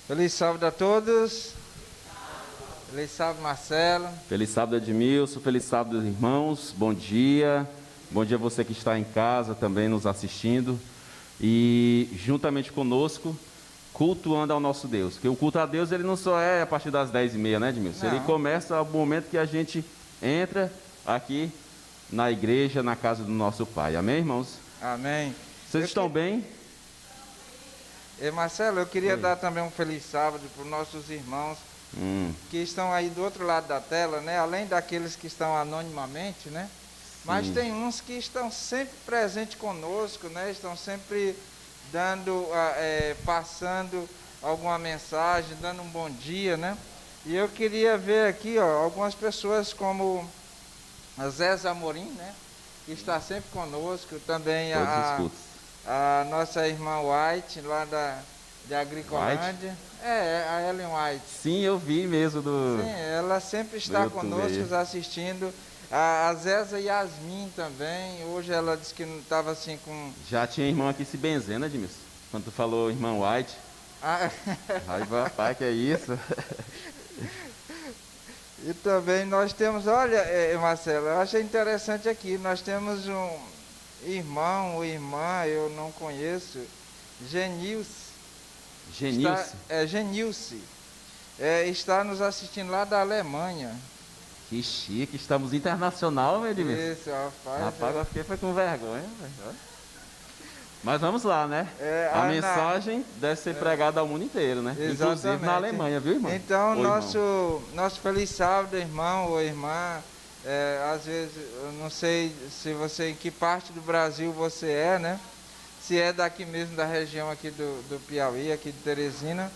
Feliz sábado a todos. Feliz sábado, Marcelo. Feliz sábado, Edmilson. Feliz sábado, irmãos. Bom dia. Bom dia a você que está em casa também nos assistindo. E juntamente conosco, cultuando ao nosso Deus. Porque o culto a Deus, ele não só é a partir das 10h30, né, Edmilson? Não. Ele começa ao momento que a gente entra aqui na igreja, na casa do nosso Pai. Amém, irmãos? Amém. Vocês estão bem? Marcelo, eu queria Oi. dar também um feliz sábado para os nossos irmãos que estão aí do outro lado da tela, né? Além daqueles que estão anonimamente, né? Mas tem uns que estão sempre presentes conosco, né? Estão sempre dando, passando alguma mensagem, dando um bom dia, né? E eu queria ver aqui, ó, algumas pessoas como a Zé Zamorim, né? Que está sempre conosco, também a nossa irmã White, lá de Agricolândia. A Ellen White. Sim, eu vi mesmo do... Sim, ela sempre está conosco, nos assistindo. A Zéza Yasmin também. Hoje ela disse que não estava assim com... Já tinha irmão aqui se benzendo, Edmilson. Quando tu falou irmã White. Ai, papai, que é isso? E também nós temos, olha, Marcelo, eu achei interessante aqui, nós temos um irmão ou irmã, eu não conheço, Genilce. Genilce. Está nos assistindo lá da Alemanha. Que chique, estamos internacional, meu Edmilson. Isso, rapaz. Rapaz, eu fiquei com vergonha, velho. Mas vamos lá, né? A mensagem deve ser pregada ao mundo inteiro, né? Exatamente. Inclusive na Alemanha, viu, irmão? Então, nosso feliz sábado, irmão ou irmã. Às vezes, eu não sei se você, em que parte do Brasil você é, né? Se é daqui mesmo, da região aqui do Piauí, aqui de Teresina.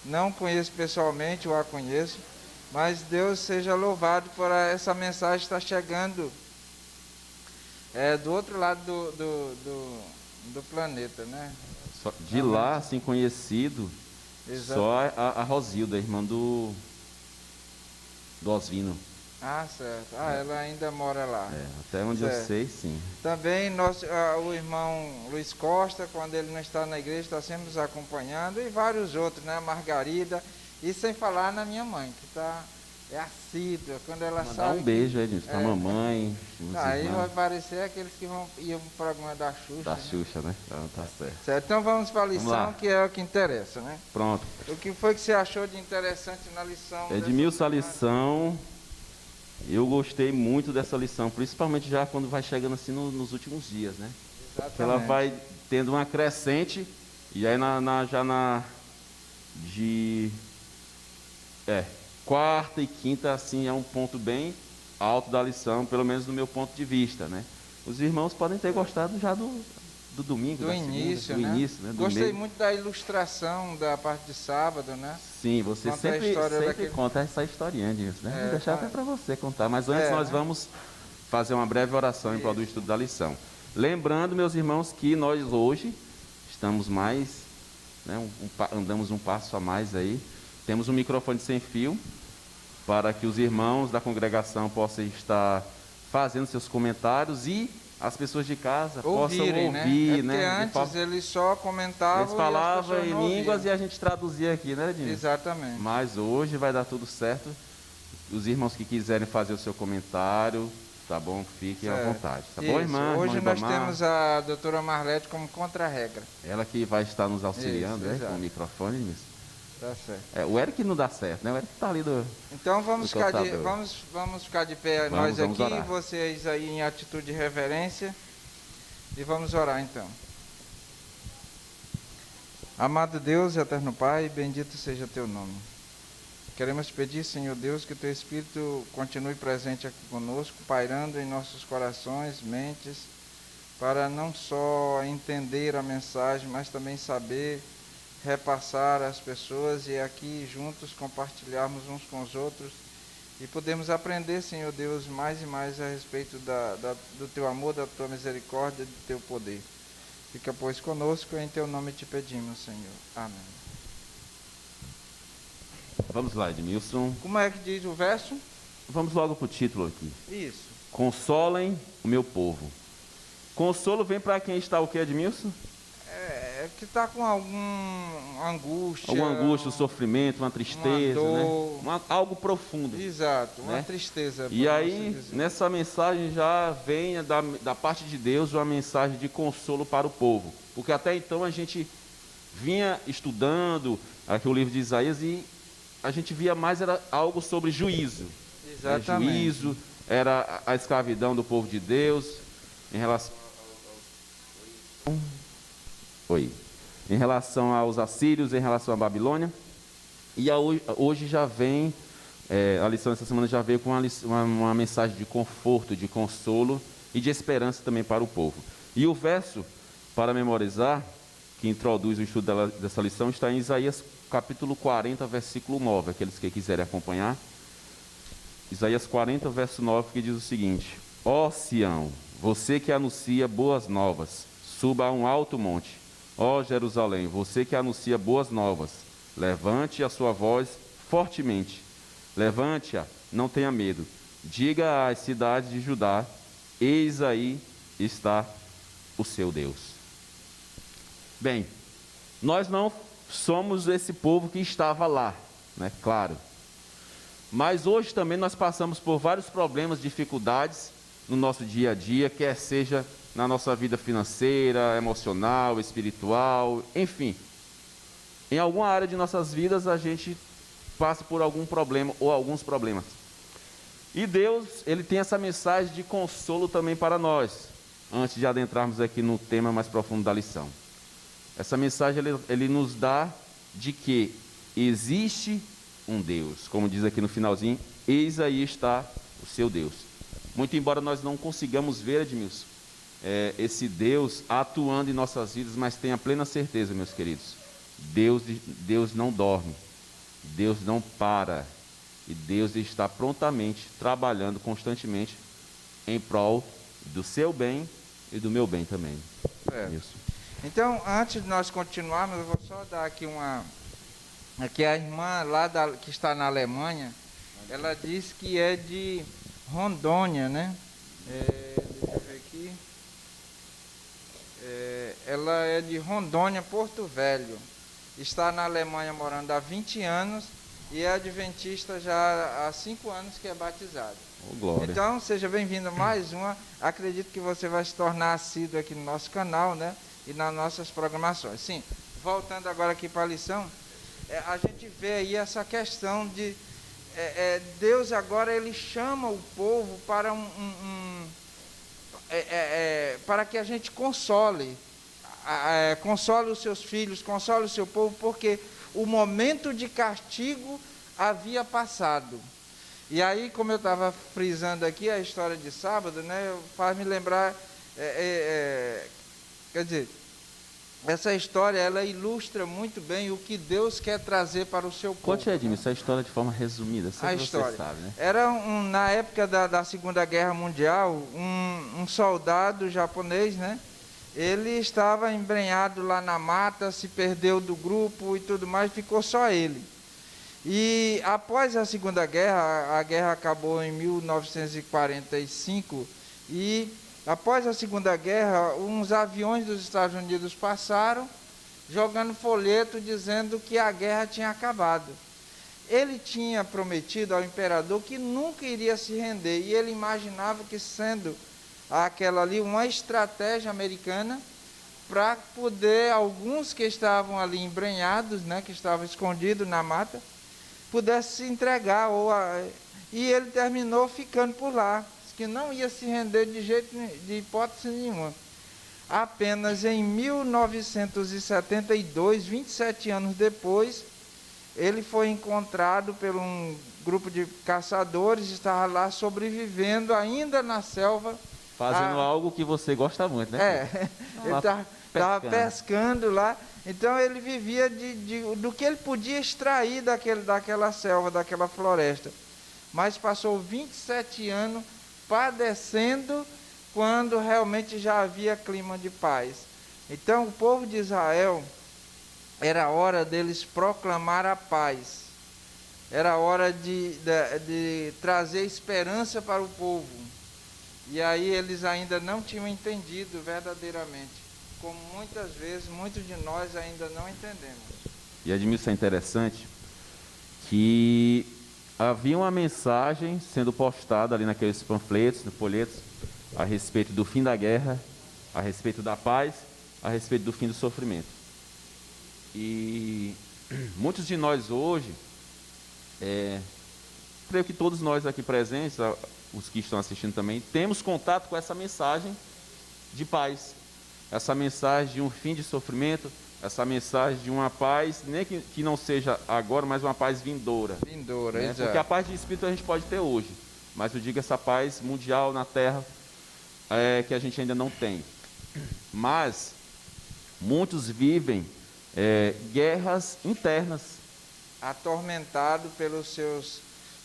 Não conheço pessoalmente, ou a conheço. Mas Deus seja louvado por essa mensagem estar chegando do outro lado do planeta, né? De lá, assim, conhecido, só a Rosilda, irmã do Osvino. Ah, certo. Ela ainda mora lá. Até onde eu sei, sim. Também o irmão Luiz Costa, quando ele não está na igreja, está sempre nos acompanhando, e vários outros, né? Margarida, e sem falar na minha mãe, que é assídua, quando ela sabe... Dá um beijo, Edmilson, pra mamãe, aí vai parecer aqueles que iam pro programa da Xuxa. Da Xuxa, né? Tá Certo, então vamos para a lição, que é o que interessa, né? Pronto. O que foi que você achou de interessante na lição? Edmilson, a lição... Eu gostei muito dessa lição, principalmente já quando vai chegando assim nos últimos dias, né? Exatamente. Ela vai tendo uma crescente, e aí quarta e quinta, assim, é um ponto bem alto da lição, pelo menos do meu ponto de vista, né? Os irmãos podem ter gostado já do domingo, do início, né? Gostei muito da ilustração da parte de sábado, né? Sim, você sempre conta essa historinha disso, né? Vou deixar até para você contar, mas antes nós vamos fazer uma breve oração em prol do estudo da lição. Lembrando, meus irmãos, que nós hoje estamos mais, né, andamos um passo a mais aí, temos um microfone sem fio, para que os irmãos da congregação possam estar fazendo seus comentários e as pessoas de casa possam ouvir, né? Porque antes eles só comentavam. Eles falavam em línguas e a gente traduzia aqui, né, Edinho? Exatamente. Mas hoje vai dar tudo certo. Os irmãos que quiserem fazer o seu comentário, tá bom? Fiquem à vontade, tá bom, irmã? Hoje nós temos a doutora Marlete como contra-regra. Ela que vai estar nos auxiliando, com o microfone, isso. Tá certo. O Eric não dá certo, né? O Eric tá ali do... Então vamos ficar de pé, nós aqui, orar. Vocês aí em atitude de reverência, e vamos orar então. Amado Deus e eterno Pai, bendito seja teu nome. Queremos te pedir, Senhor Deus, que teu Espírito continue presente aqui conosco, pairando em nossos corações, mentes, para não só entender a mensagem, mas também saber repassar às pessoas e aqui juntos compartilharmos uns com os outros e podemos aprender, Senhor Deus, mais e mais a respeito do teu amor, da tua misericórdia, do teu poder. Fica, pois, conosco, em teu nome te pedimos, Senhor. Amém. Vamos lá, Edmilson. Como é que diz o verso? Vamos logo para o título aqui. Isso. Consolem o meu povo. Consolo vem para quem está o que, Edmilson? que está com alguma angústia. Alguma angústia, um sofrimento, uma tristeza, uma dor, né? Algo profundo. Exato, né? Uma tristeza. E aí, nessa mensagem já vem da parte de Deus uma mensagem de consolo para o povo. Porque até então a gente vinha estudando aqui o livro de Isaías e a gente via mais era algo sobre juízo. Exatamente. Juízo, era a escravidão do povo de Deus em relação em relação aos assírios, em relação à Babilônia. E hoje já vem, a lição dessa semana já veio com uma mensagem de conforto, de consolo e de esperança também para o povo. E o verso para memorizar, que introduz o estudo dessa lição, está em Isaías capítulo 40, versículo 9, aqueles que quiserem acompanhar. Isaías 40, verso 9, que diz o seguinte: Ó Sião, você que anuncia boas novas, suba a um alto monte. Ó Jerusalém, você que anuncia boas novas, levante a sua voz fortemente. Levante-a, não tenha medo. Diga às cidades de Judá: eis aí está o seu Deus. Bem, nós não somos esse povo que estava lá, né? Claro. Mas hoje também nós passamos por vários problemas, dificuldades no nosso dia a dia, quer seja na nossa vida financeira, emocional, espiritual, enfim. Em alguma área de nossas vidas a gente passa por algum problema ou alguns problemas. E Deus, Ele tem essa mensagem de consolo também para nós, antes de adentrarmos aqui no tema mais profundo da lição. Essa mensagem ele nos dá de que existe um Deus, como diz aqui no finalzinho, eis aí está o seu Deus. Muito embora nós não consigamos ver, Edmilson, esse Deus atuando em nossas vidas, mas tenha plena certeza, meus queridos, Deus não dorme, Deus não para, e Deus está prontamente trabalhando constantemente em prol do seu bem e do meu bem também. Isso. Então, antes de nós continuarmos, eu vou só dar aqui aqui a irmã lá que está na Alemanha, ela disse que é de Rondônia, né? Deixa eu ver aqui. Ela é de Rondônia, Porto Velho. Está na Alemanha morando há 20 anos e é adventista já há 5 anos que é batizada. Oh, glória. Então, seja bem-vindo a mais uma. Acredito que você vai se tornar assíduo aqui no nosso canal, né? E nas nossas programações. Sim, voltando agora aqui para a lição, a gente vê aí essa questão de Deus agora ele chama o povo para para que a gente console os seus filhos, console o seu povo, porque o momento de castigo havia passado. E aí, como eu estava frisando aqui, a história de sábado, né, faz me lembrar, quer dizer, essa história, ela ilustra muito bem o que Deus quer trazer para o seu povo. Conte, Edmilson, essa história de forma resumida, a história. Você sabe, né? Era na época da Segunda Guerra Mundial, um soldado japonês, né? Ele estava embrenhado lá na mata, se perdeu do grupo e tudo mais, ficou só ele. E após a Segunda Guerra, a guerra acabou em 1945, e após a Segunda Guerra, uns aviões dos Estados Unidos passaram, jogando folheto dizendo que a guerra tinha acabado. Ele tinha prometido ao imperador que nunca iria se render, e ele imaginava que, sendo aquela ali uma estratégia americana, para poder alguns que estavam ali embrenhados, né, que estavam escondidos na mata, pudessem se entregar, e ele terminou ficando por lá, que não ia se render de hipótese nenhuma. Apenas em 1972, 27 anos depois, ele foi encontrado por um grupo de caçadores, estava lá sobrevivendo ainda na selva. Fazendo algo que você gosta muito, né? Ele estava pescando lá. Então ele vivia do que ele podia extrair daquela selva, daquela floresta. Mas passou 27 anos padecendo quando realmente já havia clima de paz. Então o povo de Israel, era hora deles proclamar a paz. Era hora de trazer esperança para o povo. E aí eles ainda não tinham entendido verdadeiramente como muitas vezes, muitos de nós ainda não entendemos. E Edmilson, é interessante que havia uma mensagem sendo postada ali naqueles panfletos, folhetos, a respeito do fim da guerra, a respeito da paz, a respeito do fim do sofrimento. E muitos de nós hoje, creio que todos nós aqui presentes, os que estão assistindo também, temos contato com essa mensagem de paz, essa mensagem de um fim de sofrimento, essa mensagem de uma paz, nem que não seja agora, mas uma paz vindoura. Vindoura, né? exato. Porque a paz de espírito a gente pode ter hoje, mas eu digo essa paz mundial na terra que a gente ainda não tem. Mas muitos vivem guerras internas, atormentado pelo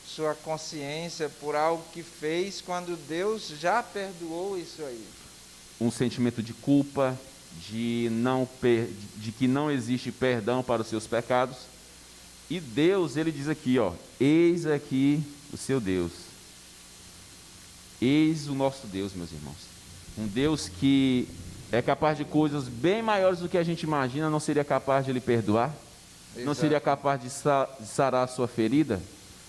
sua consciência por algo que fez quando Deus já perdoou isso aí. Um sentimento de culpa, de que não existe perdão para os seus pecados. E Deus, ele diz aqui, eis aqui o seu Deus. Eis o nosso Deus, meus irmãos. Um Deus que é capaz de coisas bem maiores do que a gente imagina, não seria capaz de lhe perdoar? Exato. Não seria capaz de sarar a sua ferida?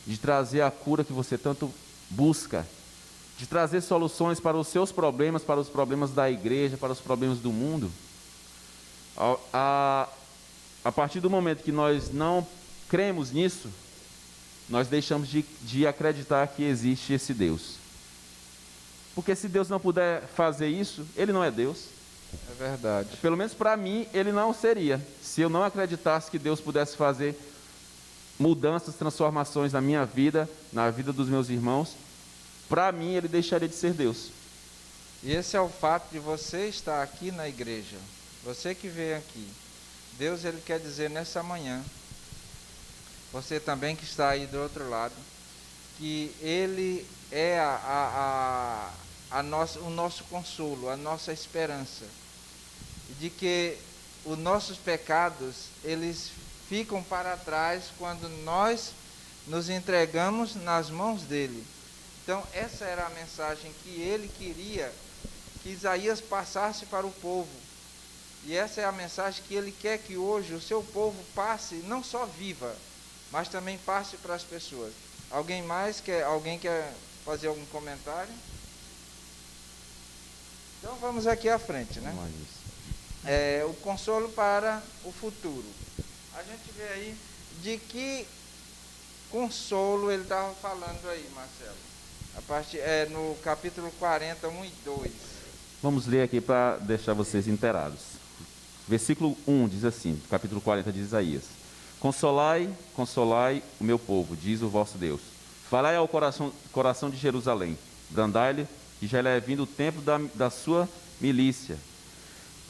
De trazer a cura que você tanto busca? De trazer soluções para os seus problemas, para os problemas da igreja, para os problemas do mundo? A partir do momento que nós não cremos nisso, nós deixamos de acreditar que existe esse Deus. Porque se Deus não puder fazer isso, Ele não é Deus. É verdade. Pelo menos para mim, Ele não seria. Se eu não acreditasse que Deus pudesse fazer mudanças, transformações na minha vida, na vida dos meus irmãos, para mim Ele deixaria de ser Deus. E esse é o fato de você estar aqui na igreja. Você que veio aqui. Deus, Ele quer dizer nessa manhã, você também que está aí do outro lado, que Ele é o nosso consolo, a nossa esperança. E de que os nossos pecados, eles ficam para trás quando nós nos entregamos nas mãos dele. Então, essa era a mensagem que ele queria que Isaías passasse para o povo. E essa é a mensagem que ele quer que hoje o seu povo passe, não só viva, mas também passe para as pessoas. Alguém quer fazer algum comentário? Então vamos aqui à frente, né? O consolo para o futuro. A gente vê aí de que consolo ele estava falando aí, Marcelo. No capítulo 40, 1 e 2. Vamos ler aqui para deixar vocês inteirados. Versículo 1 diz assim, capítulo 40 de Isaías: Consolai, consolai o meu povo, diz o vosso Deus. Falai ao coração de Jerusalém, brandai-lhe, que já lhe é vindo o tempo da sua milícia,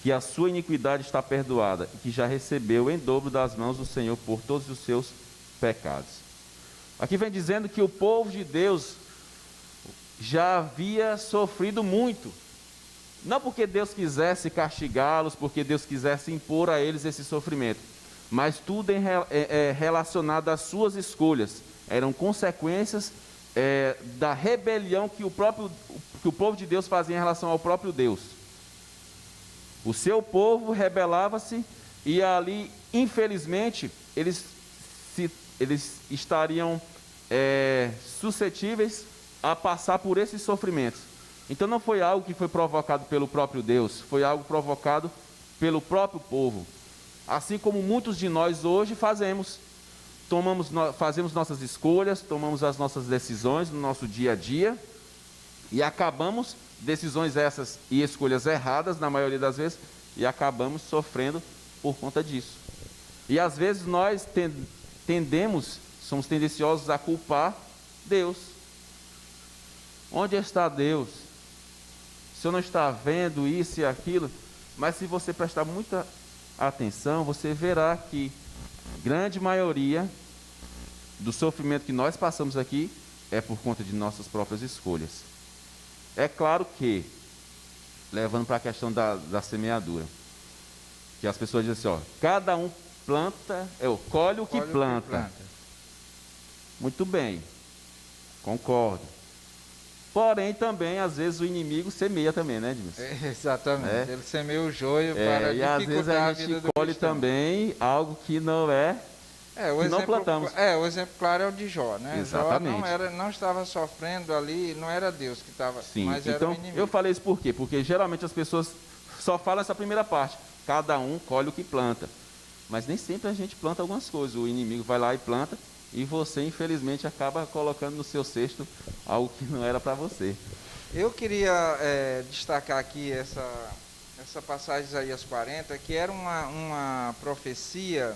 que a sua iniquidade está perdoada, e que já recebeu em dobro das mãos do Senhor por todos os seus pecados. Aqui vem dizendo que o povo de Deus já havia sofrido muito. Não porque Deus quisesse castigá-los, porque Deus quisesse impor a eles esse sofrimento, mas tudo relacionado às suas escolhas. Eram consequências da rebelião que o povo de Deus fazia em relação ao próprio Deus. O seu povo rebelava-se e ali, infelizmente, eles estariam suscetíveis a passar por esses sofrimentos. Então não foi algo que foi provocado pelo próprio Deus, foi algo provocado pelo próprio povo. Assim como muitos de nós hoje fazemos nossas escolhas, tomamos as nossas decisões no nosso dia a dia e acabamos, decisões essas e escolhas erradas na maioria das vezes, e acabamos sofrendo por conta disso. E às vezes nós somos tendenciosos a culpar Deus. Onde está Deus? O Senhor não está vendo isso e aquilo? Mas se você prestar muita atenção, você verá que grande maioria do sofrimento que nós passamos aqui é por conta de nossas próprias escolhas. É claro que, levando para a questão da semeadura, que as pessoas dizem assim, cada um planta, colhe o que planta. Muito bem, concordo. Porém, também, às vezes, o inimigo semeia também, né, Edmilson? Exatamente. Ele semeia o joio para e às vezes a gente colhe também algo que não é, que não plantamos. O exemplo claro é o de Jó, né? Exatamente. Jó não estava sofrendo ali, não era Deus que estava, mas então, era o inimigo. Eu falei isso por quê? Porque geralmente as pessoas só falam essa primeira parte. Cada um colhe o que planta. Mas nem sempre a gente planta algumas coisas. O inimigo vai lá e planta, e você, infelizmente, acaba colocando no seu cesto algo que não era para você. Eu queria destacar aqui essa passagem de Isaías 40, que era uma profecia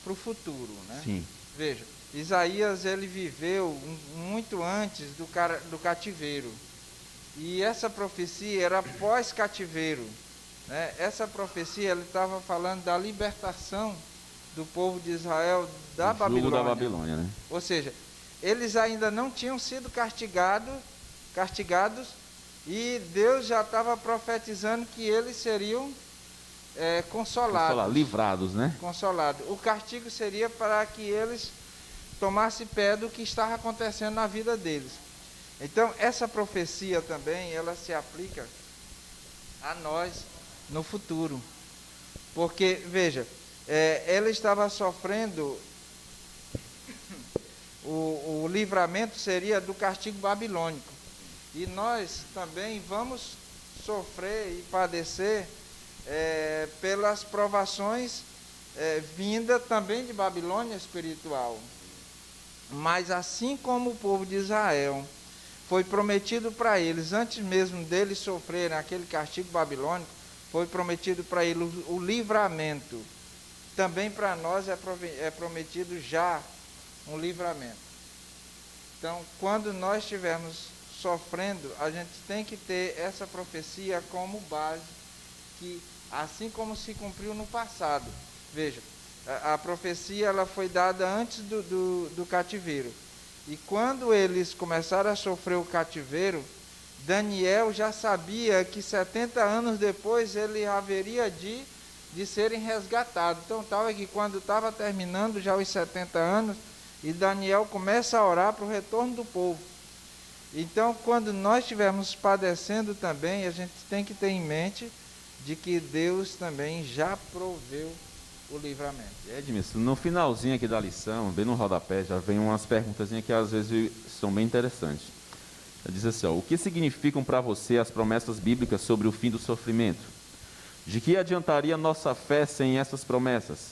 para o futuro, né? Sim. Veja, Isaías ele viveu muito antes do cativeiro. E essa profecia era pós-cativeiro. Né? Essa profecia ele estava falando da libertação do povo de Israel da Babilônia. Da Babilônia, né? Ou seja, eles ainda não tinham sido castigados e Deus já estava profetizando que eles seriam consolados. Livrados, né? Consolados. O castigo seria para que eles tomassem pé do que estava acontecendo na vida deles. Então, essa profecia também, ela se aplica a nós no futuro. Porque, veja, ela estava sofrendo, o livramento seria do castigo babilônico. E nós também vamos sofrer e padecer pelas provações vindas também de Babilônia espiritual. Mas assim como o povo de Israel foi prometido para eles, antes mesmo deles sofrerem aquele castigo babilônico, foi prometido para eles o livramento. Também para nós é prometido já um livramento. Então, quando nós estivermos sofrendo, a gente tem que ter essa profecia como base, que assim como se cumpriu no passado. Veja, a profecia ela foi dada antes do cativeiro. E quando eles começaram a sofrer o cativeiro, Daniel já sabia que 70 anos depois ele haveria de serem resgatados. Então, tal é que quando estava terminando já os 70 anos, e Daniel começa a orar para o retorno do povo. Então, quando nós estivermos padecendo também, a gente tem que ter em mente de que Deus também já proveu o livramento. Edmilson, no finalzinho aqui da lição, bem no rodapé, já vem umas perguntas que às vezes são bem interessantes. Diz assim, o que significam para você as promessas bíblicas sobre o fim do sofrimento? De que adiantaria nossa fé sem essas promessas?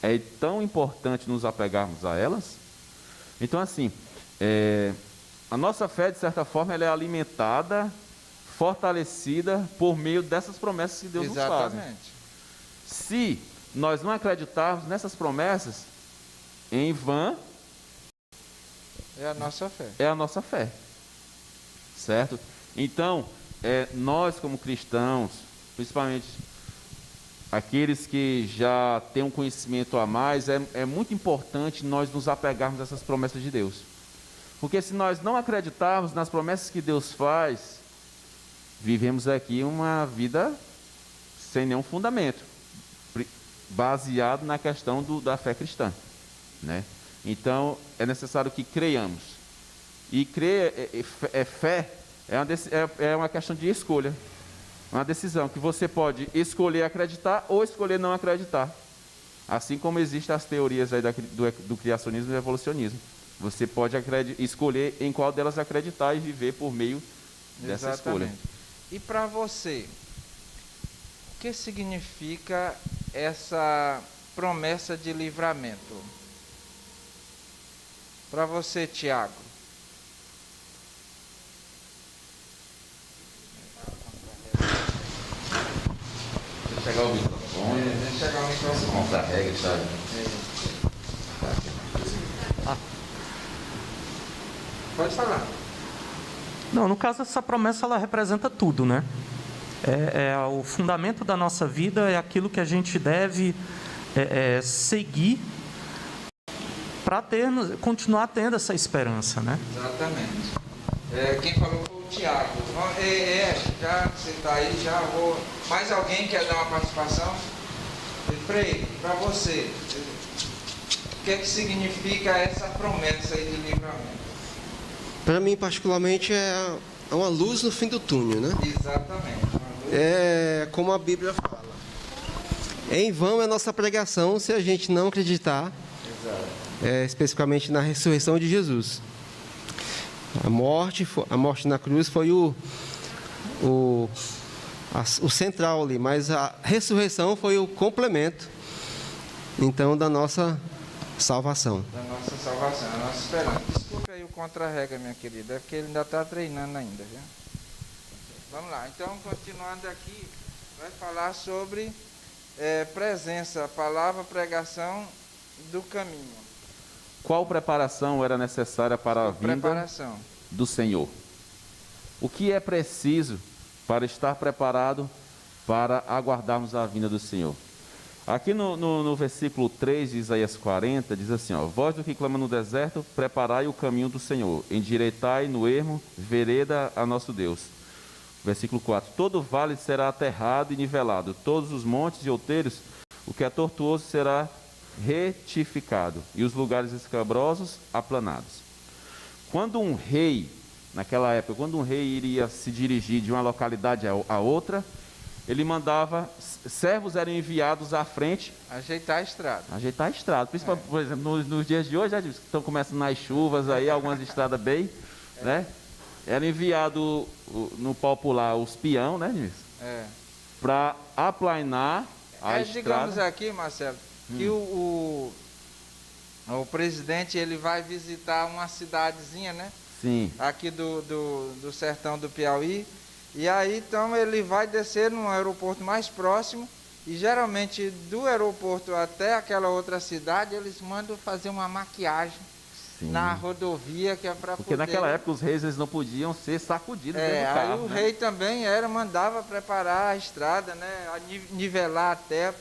É tão importante nos apegarmos a elas? Então, assim, a nossa fé, de certa forma, ela é alimentada, fortalecida por meio dessas promessas que Deus nos faz. Se nós não acreditarmos nessas promessas, em vão é a nossa fé. É a nossa fé. Certo? Então, nós como cristãos, principalmente aqueles que já têm um conhecimento a mais, é muito importante nós nos apegarmos a essas promessas de Deus. Porque se nós não acreditarmos nas promessas que Deus faz, vivemos aqui uma vida sem nenhum fundamento, baseado na questão da fé cristã, né? Então, é necessário que creiamos. E crer, fé, é uma questão de escolha. Uma decisão que você pode escolher acreditar ou escolher não acreditar. Assim como existem as teorias aí do criacionismo e do evolucionismo. Você pode escolher em qual delas acreditar e viver por meio dessa escolha. E para você, o que significa essa promessa de livramento? Para você, Tiago. Deixa eu pegar o microfone. Deixa eu pegar o microfone. Carrega, sabe? Pode falar. Não, no caso, essa promessa ela representa tudo, né? O fundamento da nossa vida, é aquilo que a gente deve seguir para continuar tendo essa esperança, né? Exatamente. Quem falou foi o Tiago. Já que você está aí, já vou... Mais alguém quer dar uma participação? Frei, para você, o que significa essa promessa aí de livramento? Para mim, particularmente, é uma luz no fim do túnel, né? Exatamente. É como a Bíblia fala. Em vão é nossa pregação se a gente não acreditar, especificamente na ressurreição de Jesus. A morte na cruz foi o central ali, mas a ressurreição foi o complemento, então, da nossa salvação. Da nossa salvação, a nossa esperança. Desculpe aí o contra-rega, minha querida, é porque ele ainda está treinando ainda, viu? Vamos lá, então, continuando aqui, vai falar sobre presença, palavra, pregação do caminho. Qual preparação era necessária para a vinda do Senhor? O que é preciso para estar preparado para aguardarmos a vinda do Senhor? Aqui no versículo 3 de Isaías 40, diz assim, ó: voz do que clama no deserto, preparai o caminho do Senhor, endireitai no ermo, vereda a nosso Deus. Versículo 4, todo vale será aterrado e nivelado, todos os montes e outeiros, o que é tortuoso será retificado, e os lugares escabrosos aplanados. Quando um rei, naquela época, quando um rei iria se dirigir de uma localidade a outra, ele mandava, servos eram enviados à frente. Ajeitar a estrada. Ajeitar a estrada. Principalmente, por exemplo, nos dias de hoje, já estão começando nas chuvas aí, algumas estradas bem, né? Era enviado no popular os peão, né, Nilson? Para aplanar a estrada. Digamos aqui, Marcelo, que o presidente ele vai visitar uma cidadezinha, né? Sim. Aqui do sertão do Piauí. E aí, então, ele vai descer no aeroporto mais próximo. E geralmente, do aeroporto até aquela outra cidade, eles mandam fazer uma maquiagem. Sim. Na rodovia, que é para poder... Porque naquela época os reis eles não podiam ser sacudidos dentro do carro. Aí o rei também mandava preparar a estrada, né? Nivelar a terra,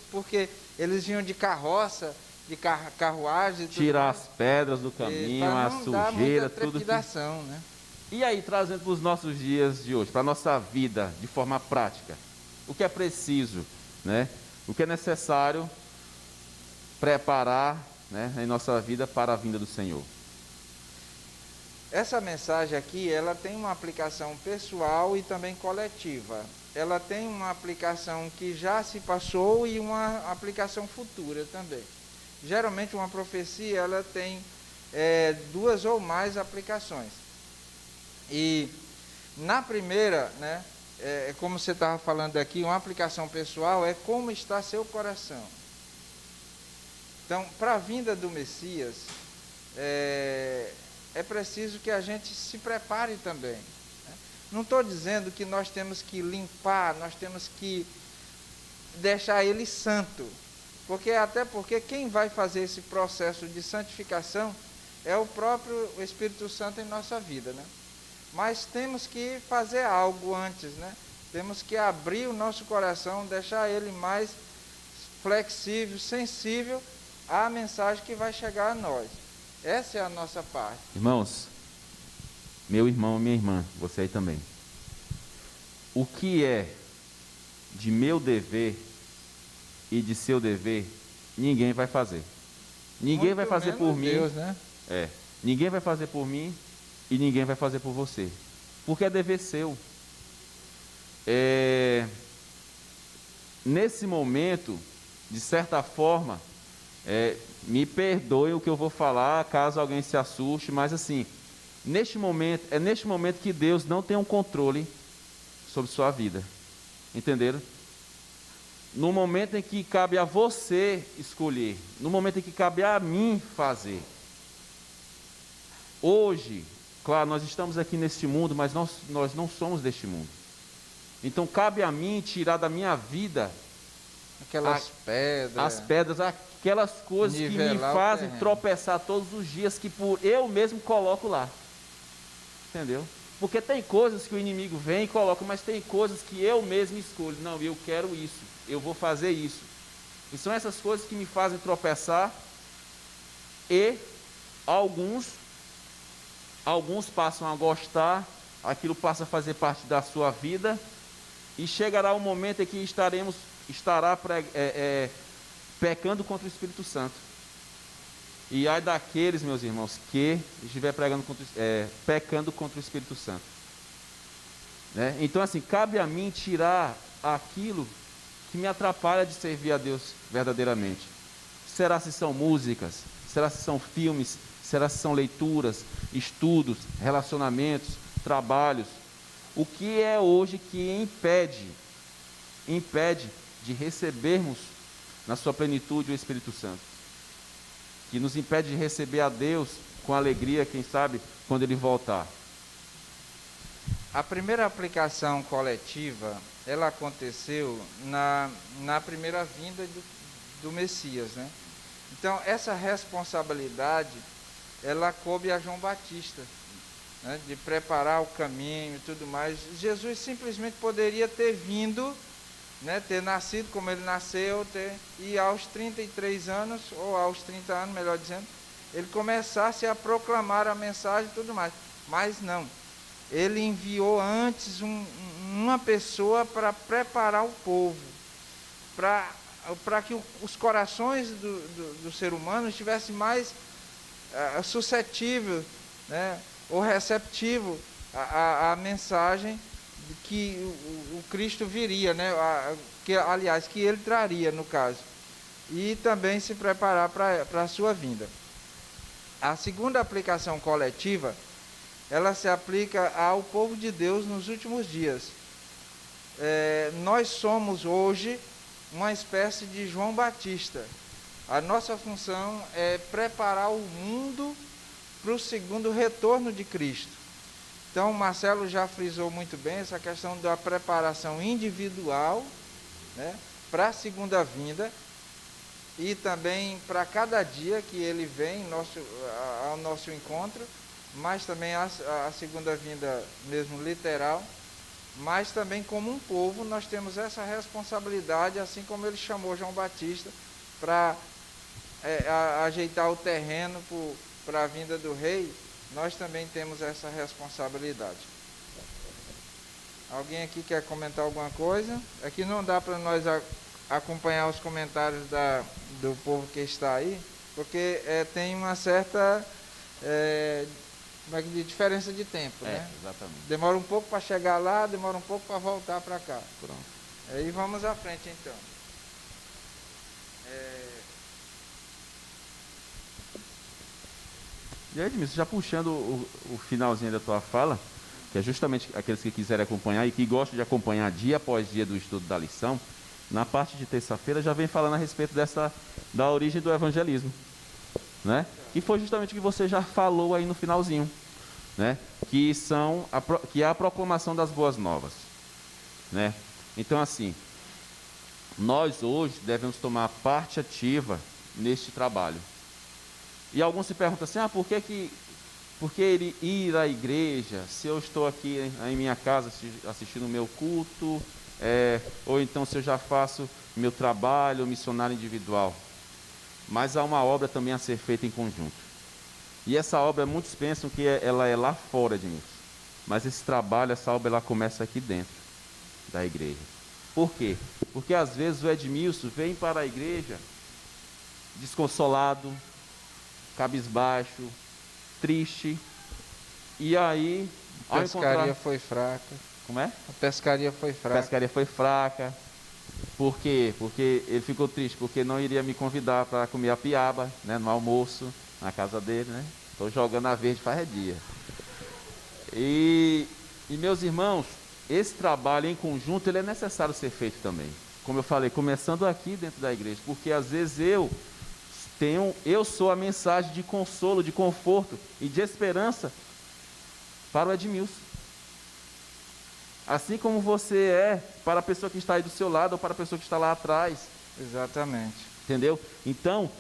porque eles vinham de carroça, de carruagem. Tirar as pedras do caminho, a sujeira, tudo. Né? E aí, trazendo para os nossos dias de hoje, para a nossa vida, de forma prática, o que é preciso, né? O que é necessário preparar, né, em nossa vida para a vinda do Senhor? Essa mensagem aqui, ela tem uma aplicação pessoal e também coletiva. Ela tem uma aplicação que já se passou e uma aplicação futura também. Geralmente uma profecia, ela tem duas ou mais aplicações. E na primeira, né, como você estava falando aqui, uma aplicação pessoal é como está seu coração. Então, para a vinda do Messias, é preciso que a gente se prepare também. Né? Não estou dizendo que nós temos que limpar, nós temos que deixar ele santo. Até porque quem vai fazer esse processo de santificação é o próprio Espírito Santo em nossa vida. Né? Mas temos que fazer algo antes. Né? Temos que abrir o nosso coração, deixar ele mais flexível, sensível a mensagem que vai chegar a nós. Essa é a nossa parte. Irmãos, meu irmão, minha irmã, você aí também. O que é de meu dever e de seu dever, ninguém vai fazer. Ninguém vai fazer por mim. Deus, né? Ninguém vai fazer por mim e ninguém vai fazer por você. Porque é dever seu. Nesse momento, de certa forma, me perdoe o que eu vou falar, caso alguém se assuste, mas assim, neste momento que Deus não tem um controle sobre sua vida. Entenderam? No momento em que cabe a você escolher, no momento em que cabe a mim fazer. Hoje, claro, nós estamos aqui neste mundo, mas nós não somos deste mundo. Então cabe a mim tirar da minha vida aquelas pedras, aquelas coisas que me fazem tropeçar todos os dias, que por eu mesmo coloco lá. Entendeu? Porque tem coisas que o inimigo vem e coloca, mas tem coisas que eu mesmo escolho. Não, eu quero isso, eu vou fazer isso. E são essas coisas que me fazem tropeçar, e alguns passam a gostar, aquilo passa a fazer parte da sua vida, e chegará um momento em que estará pecando contra o Espírito Santo. E ai daqueles, meus irmãos, que estiver pecando contra o Espírito Santo. Né? Então, assim, cabe a mim tirar aquilo que me atrapalha de servir a Deus verdadeiramente. Será se são músicas? Será se são filmes? Será se são leituras, estudos, relacionamentos, trabalhos? O que é hoje que impede de recebermos na sua plenitude o Espírito Santo? Que nos impede de receber a Deus com alegria, quem sabe, quando Ele voltar? A primeira aplicação coletiva, ela aconteceu na primeira vinda do Messias, né? Então, essa responsabilidade, ela coube a João Batista, né? De preparar o caminho e tudo mais. Jesus simplesmente poderia ter vindo, né? Ter nascido como ele nasceu, e aos 33 anos, ou aos 30 anos, melhor dizendo, ele começasse a proclamar a mensagem e tudo mais. Mas não. Ele enviou antes uma pessoa para preparar o povo, para que os corações do ser humano estivessem mais suscetíveis, né, ou receptivos à mensagem de que o Cristo viria, né, que ele traria, no caso, e também se preparar para a sua vinda. A segunda aplicação coletiva, ela se aplica ao povo de Deus nos últimos dias. Nós somos hoje uma espécie de João Batista. A nossa função é preparar o mundo para o segundo retorno de Cristo. Então, o Marcelo já frisou muito bem essa questão da preparação individual, né, para a segunda vinda, e também para cada dia que ele vem ao nosso encontro, mas também a segunda vinda mesmo literal, mas também como um povo nós temos essa responsabilidade, assim como ele chamou João Batista para ajeitar o terreno para a vinda do rei, nós também temos essa responsabilidade. Alguém aqui quer comentar alguma coisa? Aqui não dá para nós acompanhar os comentários do povo que está aí, porque tem uma certa diferença de tempo, né? Exatamente. Demora um pouco para chegar lá, demora um pouco para voltar para cá. Pronto. Aí vamos à frente então. E aí, Edmilson, já puxando o finalzinho da tua fala, que é justamente aqueles que quiserem acompanhar e que gostam de acompanhar dia após dia do estudo da lição, na parte de terça-feira já vem falando a respeito da origem do evangelismo, né? Que foi justamente o que você já falou aí no finalzinho, né? Que é a proclamação das boas novas, né? Então, assim, nós hoje devemos tomar parte ativa neste trabalho. E alguns se perguntam assim, por que ele ir à igreja, se eu estou aqui em minha casa assistindo o meu culto, ou então se eu já faço meu trabalho missionário individual? Mas há uma obra também a ser feita em conjunto. E essa obra, muitos pensam que ela é lá fora de mim. Mas esse trabalho, essa obra, ela começa aqui dentro da igreja. Por quê? Porque às vezes o Edmilson vem para a igreja desconsolado, cabisbaixo, triste, e aí... A pescaria foi fraca. Como é? A pescaria foi fraca. A pescaria foi fraca. Por quê? Porque ele ficou triste, porque não iria me convidar para comer a piaba, né, no almoço, na casa dele, né? Estou jogando a verde faz dia. E meus irmãos, esse trabalho em conjunto, ele é necessário ser feito também. Como eu falei, começando aqui dentro da igreja, porque às vezes eu sou a mensagem de consolo, de conforto e de esperança para o Edmilson. Assim como você é para a pessoa que está aí do seu lado ou para a pessoa que está lá atrás. Exatamente. Entendeu? Então,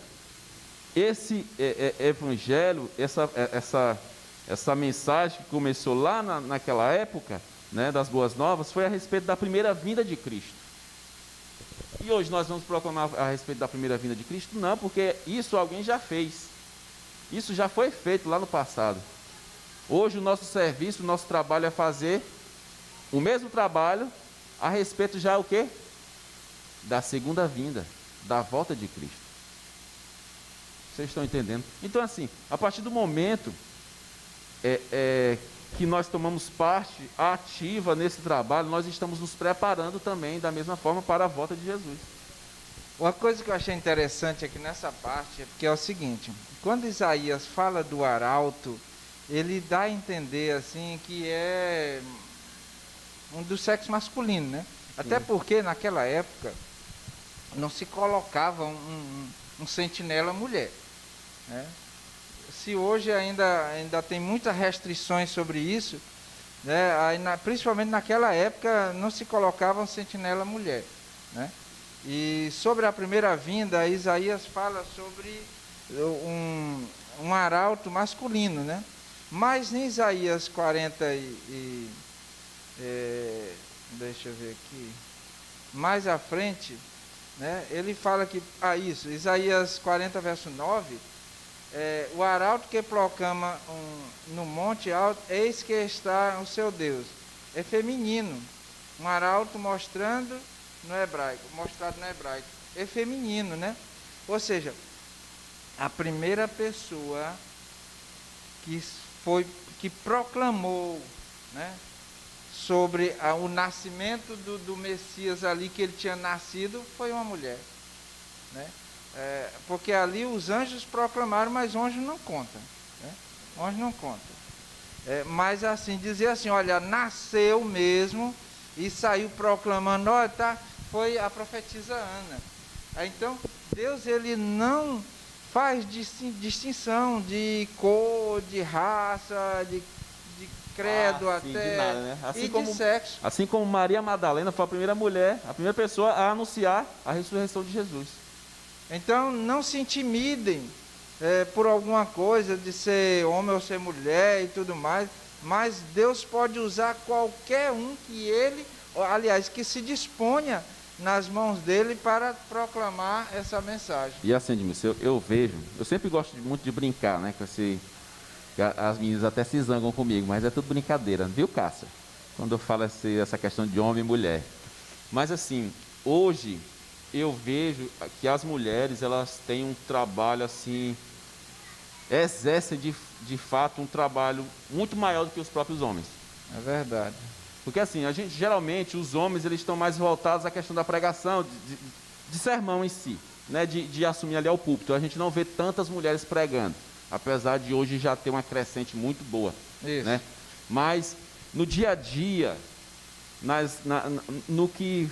esse evangelho, essa mensagem que começou lá naquela época, né, das boas novas, foi a respeito da primeira vinda de Cristo. E hoje nós vamos proclamar a respeito da primeira vinda de Cristo? Não, porque isso alguém já fez. Isso já foi feito lá no passado. Hoje o nosso serviço, o nosso trabalho é fazer o mesmo trabalho a respeito já o quê? Da segunda vinda, da volta de Cristo. Vocês estão entendendo? Então, assim, a partir do momento que nós tomamos parte ativa nesse trabalho, nós estamos nos preparando também, da mesma forma, para a volta de Jesus. Uma coisa que eu achei interessante aqui nessa parte é porque é o seguinte: quando Isaías fala do arauto, ele dá a entender assim que é um do sexo masculino, né? Até porque naquela época não se colocava um sentinela mulher, né? Se hoje ainda tem muitas restrições sobre isso, né? Principalmente naquela época não se colocava um sentinela mulher, né? E sobre a primeira vinda, Isaías fala sobre um arauto masculino, né? Mas em Isaías 40 deixa eu ver aqui, mais à frente, né, ele fala que, Isaías 40, verso 9, o arauto que proclama no monte alto, eis que está o seu Deus. É feminino, um arauto mostrado no hebraico. É feminino, né? Ou seja, a primeira pessoa que proclamou, né, sobre o nascimento do Messias ali, que ele tinha nascido, foi uma mulher, né? Porque ali os anjos proclamaram, mas o anjo não conta, né? O anjo não conta. Mas assim, dizer assim, olha, nasceu mesmo e saiu proclamando, foi a profetisa Ana. Então, Deus, ele não faz distinção de cor, de raça, de credo, até de nada, né? de sexo. Assim como Maria Madalena foi a primeira mulher, a primeira pessoa a anunciar a ressurreição de Jesus. Então, não se intimidem por alguma coisa de ser homem ou ser mulher e tudo mais, mas Deus pode usar qualquer um que se disponha nas mãos dele para proclamar essa mensagem. E assim, Edmilson, eu sempre gosto muito de brincar, né, com esse... As meninas até se zangam comigo, mas é tudo brincadeira, viu, Cássia? Quando eu falo essa questão de homem e mulher. Mas assim, hoje eu vejo que as mulheres, elas têm um trabalho assim, exercem de fato um trabalho muito maior do que os próprios homens. É verdade. Porque assim, geralmente os homens, eles estão mais voltados à questão da pregação, de sermão em si, né, de assumir ali ao púlpito. A gente não vê tantas mulheres pregando, apesar de hoje já ter uma crescente muito boa. Isso. Né? Mas no dia a dia, no que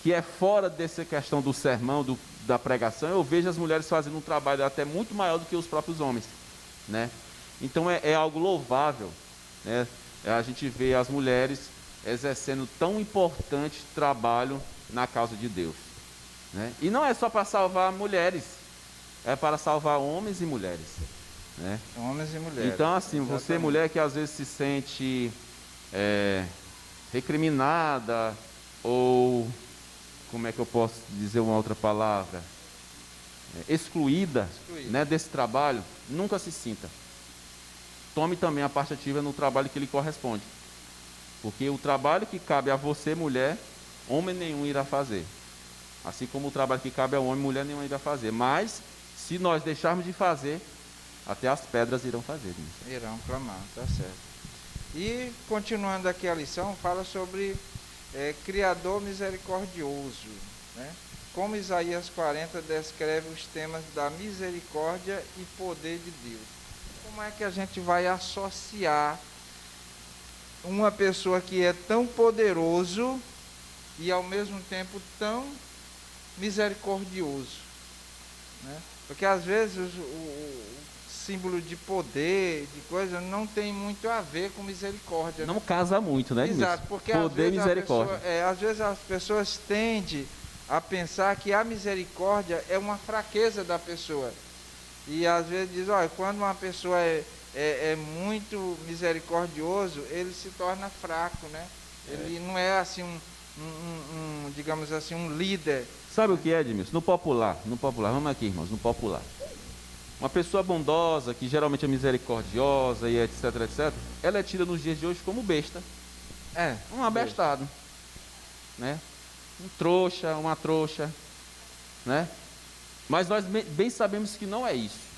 é fora dessa questão do sermão, da pregação, eu vejo as mulheres fazendo um trabalho até muito maior do que os próprios homens, né? Então é algo louvável, né? A gente vê as mulheres exercendo tão importante trabalho na causa de Deus, né? E não é só para salvar mulheres, é para salvar homens e mulheres, né? Homens e mulheres. Então, assim, exatamente. Você, mulher que às vezes se sente recriminada, ou, como é que eu posso dizer uma outra palavra? Excluída. Né, desse trabalho, nunca se sinta. Tome também a parte ativa no trabalho que lhe corresponde. Porque o trabalho que cabe a você, mulher, homem nenhum irá fazer. Assim como o trabalho que cabe ao homem, mulher nenhuma irá fazer. Mas, se nós deixarmos de fazer, até as pedras irão fazer. Né? Irão clamar, tá certo. E, continuando aqui a lição, fala sobre Criador misericordioso, né? Como Isaías 40 descreve os temas da misericórdia e poder de Deus. Como é que a gente vai associar uma pessoa que é tão poderoso e ao mesmo tempo tão misericordioso, né? Porque às vezes o símbolo de poder, de coisa, não tem muito a ver com misericórdia. Não casa muito, né? Exato, porque poder e misericórdia. Às vezes as pessoas tendem a pensar que a misericórdia é uma fraqueza da pessoa. E às vezes diz, olha, quando uma pessoa é muito misericordioso, ele se torna fraco, né? Ele não é assim digamos assim, um líder. Sabe o que é, Edmilson? No popular, vamos aqui, irmãos, no popular. Uma pessoa bondosa, que geralmente é misericordiosa e etc, etc, ela é tida nos dias de hoje como besta. Um abestado, né? Um trouxa, uma trouxa, né? Mas nós bem sabemos que não é isso.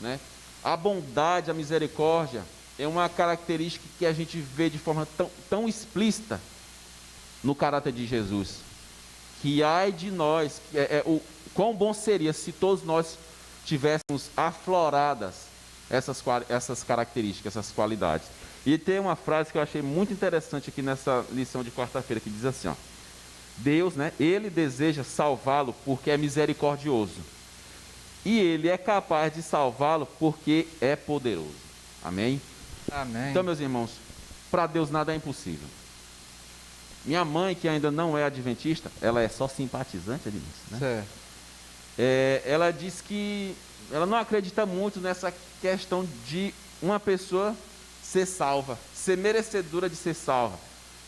né? A bondade, a misericórdia é uma característica que a gente vê de forma tão explícita no caráter de Jesus, que ai de nós, quão bom seria se todos nós tivéssemos afloradas essas características, essas qualidades. E tem uma frase que eu achei muito interessante aqui nessa lição de quarta-feira, que diz assim, ó: Deus, né, Ele deseja salvá-lo porque é misericordioso, e Ele é capaz de salvá-lo porque é poderoso. Amém? Amém. Então, meus irmãos, para Deus nada é impossível. Minha mãe, que ainda não é adventista, ela é só simpatizante, Edmilson, né? Certo. Ela diz que ela não acredita muito nessa questão de uma pessoa ser salva, ser merecedora de ser salva.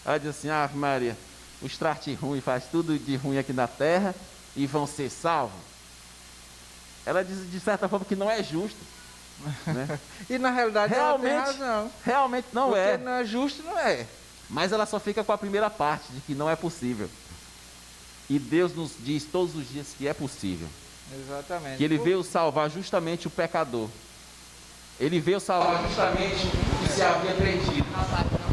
Ela diz assim: ah, Maria, os trate ruim, faz tudo de ruim aqui na terra e vão ser salvos. Ela diz de certa forma que não é justo, né? E na realidade Realmente, ela tem razão. Realmente não Porque é. não é justo, não é. Mas ela só fica com a primeira parte, de que não é possível. E Deus nos diz todos os dias que é possível. Exatamente. Que Ele veio salvar justamente o pecador. Ele veio salvar justamente o que se havia perdido.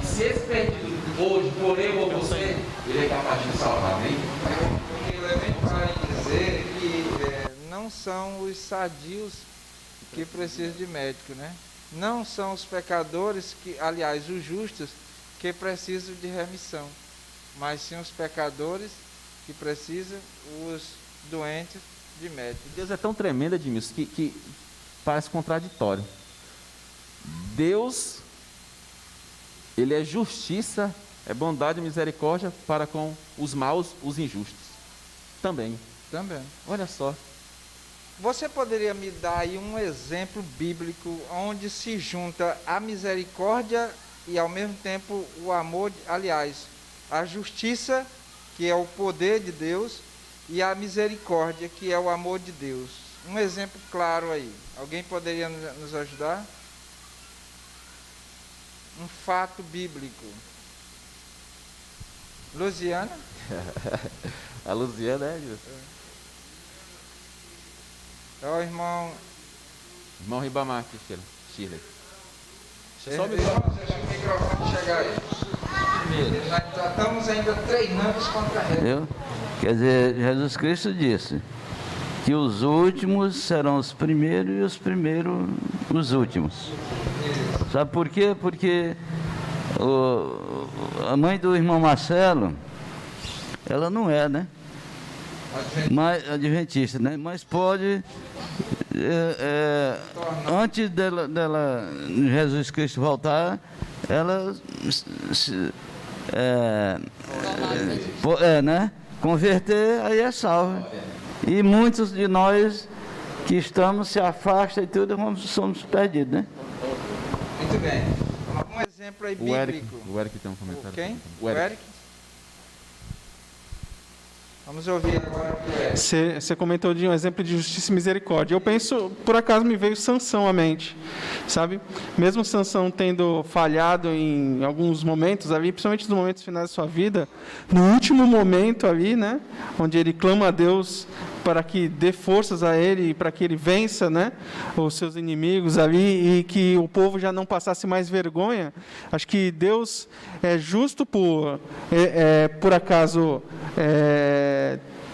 E se esse perdido hoje, por eu ou você, Ele é capaz de salvar, amém? Porque o elemento vai dizer que não são os sadios que precisam de médico, né? Não são os pecadores, aliás, os justos, que precisam de remissão, mas sim os pecadores que precisam, os doentes, de médico. Deus é tão tremendo, Edmilson, que parece contraditório. Deus, Ele é justiça, é bondade e misericórdia para com os maus, os injustos. Também. Olha só. Você poderia me dar aí um exemplo bíblico onde se junta a misericórdia e ao mesmo tempo o amor, aliás, a justiça, que é o poder de Deus, e a misericórdia, que é o amor de Deus? Um exemplo claro aí. Alguém poderia nos ajudar? Um fato bíblico. Luziana? A Luziana é isso. É o irmão... Irmão Ribamar aqui, Shirley. Deixa o microfone chegar aí. Nós estamos ainda treinando os contra-réis. Quer dizer, Jesus Cristo disse que os últimos serão os primeiros e os primeiros os últimos. Sabe por quê? Porque a mãe do irmão Marcelo, ela não é, né? Adventista, né? Mas pode, antes dela, Jesus Cristo voltar, ela né? Converter, aí é salvo. E muitos de nós que estamos se afastam e tudo, somos perdidos, né? Muito bem. Um exemplo aí bíblico. O Eric tem um comentário. Quem? O Eric? Vamos ouvir agora o Eric. Você comentou de um exemplo de justiça e misericórdia. Eu penso, por acaso me veio Sansão à mente, sabe? Mesmo Sansão tendo falhado em alguns momentos ali, principalmente nos momentos finais da sua vida, no último momento ali, né, onde ele clama a Deus para que dê forças a ele, para que ele vença, né, os seus inimigos ali, e que o povo já não passasse mais vergonha. Acho que Deus é justo por acaso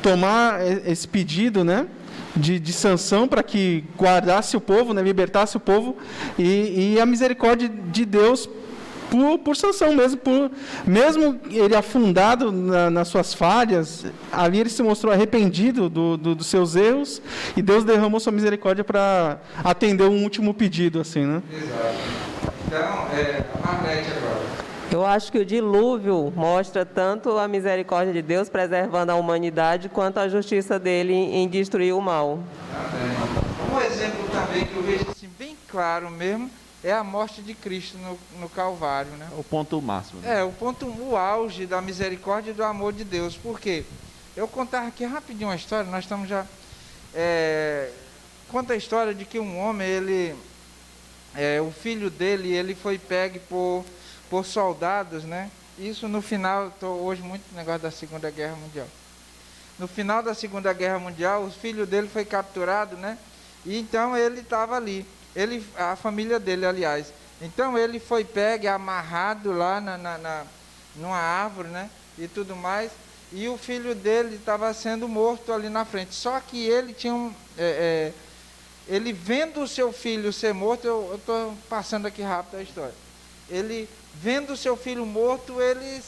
tomar esse pedido, né, de Sansão para que guardasse o povo, né, libertasse o povo, e a misericórdia de Deus por Sansão mesmo, mesmo ele afundado nas suas falhas, ali ele se mostrou arrependido dos seus erros, e Deus derramou sua misericórdia para atender um último pedido, assim, né? Exato. Então, a Marlete agora. Eu acho que o dilúvio mostra tanto a misericórdia de Deus preservando a humanidade, quanto a justiça dele em destruir o mal. Um exemplo também que eu vejo assim, bem claro mesmo, é a morte de Cristo no Calvário, né? O ponto máximo. Né? O auge da misericórdia e do amor de Deus. Por quê? Eu contar aqui rapidinho uma história, nós estamos já... conta a história de que um homem, o filho dele, ele foi pegue por soldados, né? Isso no final, estou hoje muito no negócio da Segunda Guerra Mundial. No final da Segunda Guerra Mundial, o filho dele foi capturado, né? E então ele estava ali, a família dele, aliás. Então ele foi pego e amarrado lá numa árvore, né? E tudo mais. E o filho dele estava sendo morto ali na frente. Só que ele tinha ele vendo o seu filho ser morto, eu estou passando aqui rápido a história. Ele vendo o seu filho morto, ele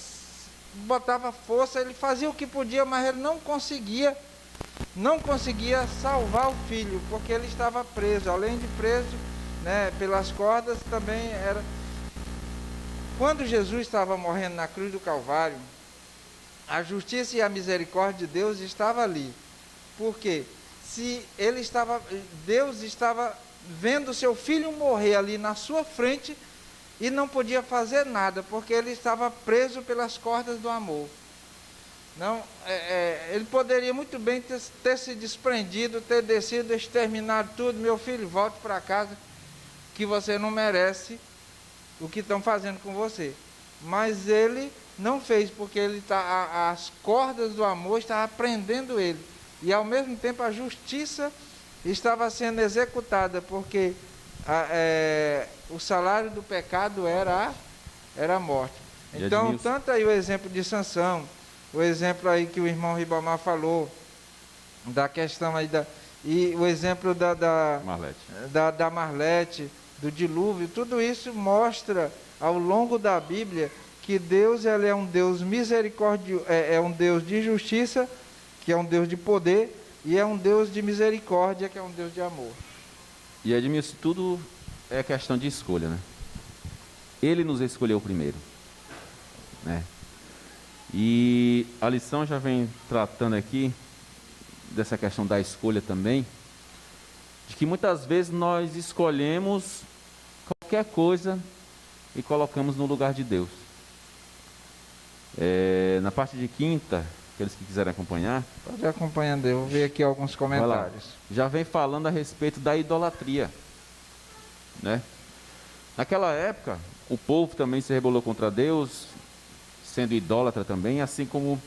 botava força, ele fazia o que podia, mas ele não conseguia salvar o filho, porque ele estava preso. Além de preso, né, pelas cordas, também era. Quando Jesus estava morrendo na cruz do Calvário, a justiça e a misericórdia de Deus estava ali. Por quê? Deus estava vendo seu filho morrer ali na sua frente e não podia fazer nada, porque ele estava preso pelas cordas do amor. Não, ele poderia muito bem ter se desprendido, ter descido, exterminado tudo. Meu filho, volte para casa, que você não merece o que estão fazendo com você. Mas ele não fez, porque as cordas do amor estavam prendendo ele. E ao mesmo tempo a justiça estava sendo executada, porque o salário do pecado era a morte. Então, tanto aí o exemplo de Sansão, o exemplo aí que o irmão Ribamar falou, da questão aí e o exemplo da Marlete, do dilúvio, tudo isso mostra ao longo da Bíblia que Deus ele é um Deus misericordioso, é um Deus de justiça, que é um Deus de poder, e é um Deus de misericórdia, que é um Deus de amor. E Edmilson, tudo é questão de escolha, né? Ele nos escolheu primeiro, né? E a lição já vem tratando aqui dessa questão da escolha também, de que muitas vezes nós escolhemos qualquer coisa e colocamos no lugar de Deus. Na parte de quinta, aqueles que quiserem acompanhar, pode ir acompanhando, eu vou ver aqui alguns comentários. Já vem falando a respeito da idolatria, né? Naquela época, o povo também se rebelou contra Deus, sendo idólatra também, assim como